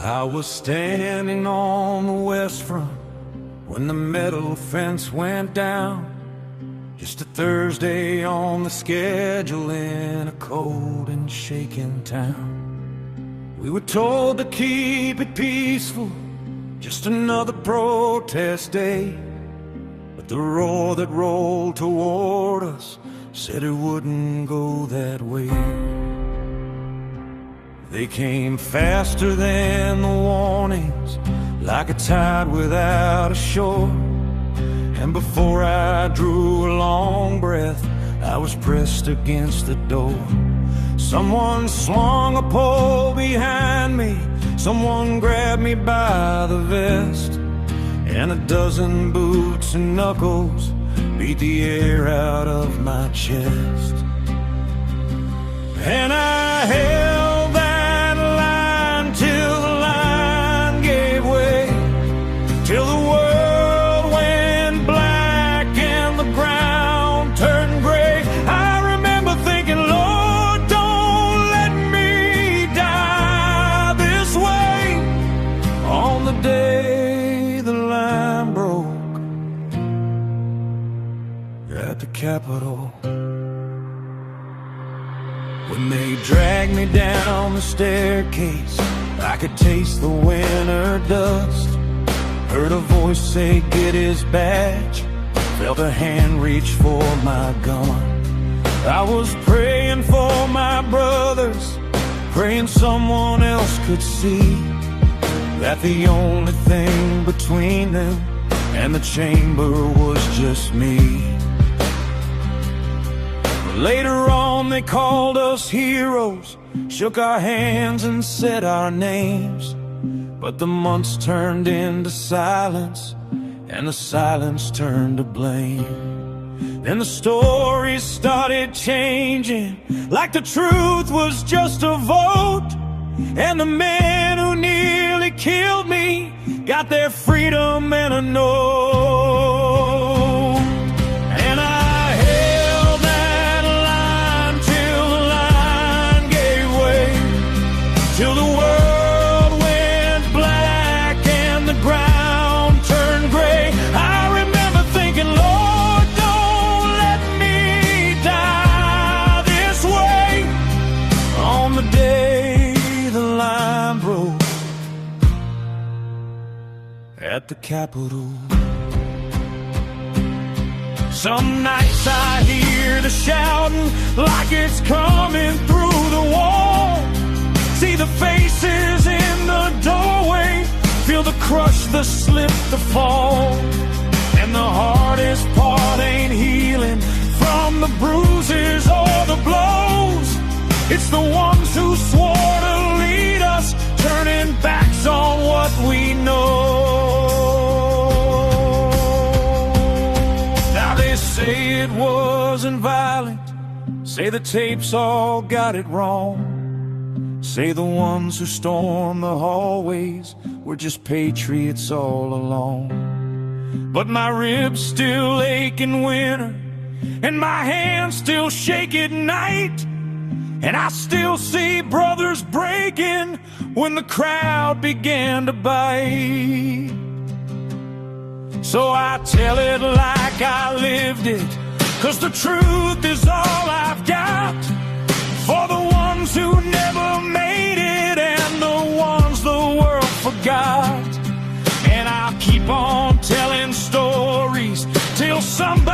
I was standing on the west front when the metal fence went down. Just a Thursday on the schedule in a cold and shaking town. We were told to keep it peaceful, just another protest day. But the roar that rolled toward us said it wouldn't go that way. They came faster than the warnings, like a tide without a shore. And before I drew a long breath, I was pressed against the door. Someone swung a pole behind me, someone grabbed me by the vest, and a dozen boots and knuckles beat the air out of my chest. And I held that line till the line gave way, till the world went black and the ground turned gray. I remember thinking, Lord, don't let me die this way. On the day the line broke at the Capitol, when they dragged me down the staircase, I could taste the winter dust. Heard a voice say, get his badge. Felt a hand reach for my gun. I was praying for my brothers, praying someone else could see that the only thing between them and the chamber was just me. Later on they called us heroes, shook our hands and said our names. But the months turned into silence, and the silence turned to blame. Then the stories started changing, like the truth was just a vote. And the men who nearly killed me got their freedom and a note. And I till the world went black and the ground turned gray. I remember thinking, Lord, don't let me die this way. On the day the line broke at the Capitol. Some nights I hear the shouting like it's coming through the wall. See the faces in the doorway, feel the crush, the slip, the fall. And the hardest part ain't healing from the bruises or the blows. It's the ones who swore to lead us, turning backs on what we know. Now they say it wasn't violent, say the tapes all got it wrong. Say the ones who stormed the hallways were just patriots all along. But my ribs still ache in winter, and my hands still shake at night. And I still see brothers breaking when the crowd began to bite. So I tell it like I lived it, 'cause the truth is all I've got. For the ones who never made it and the ones the world forgot. And I'll keep on telling stories till somebody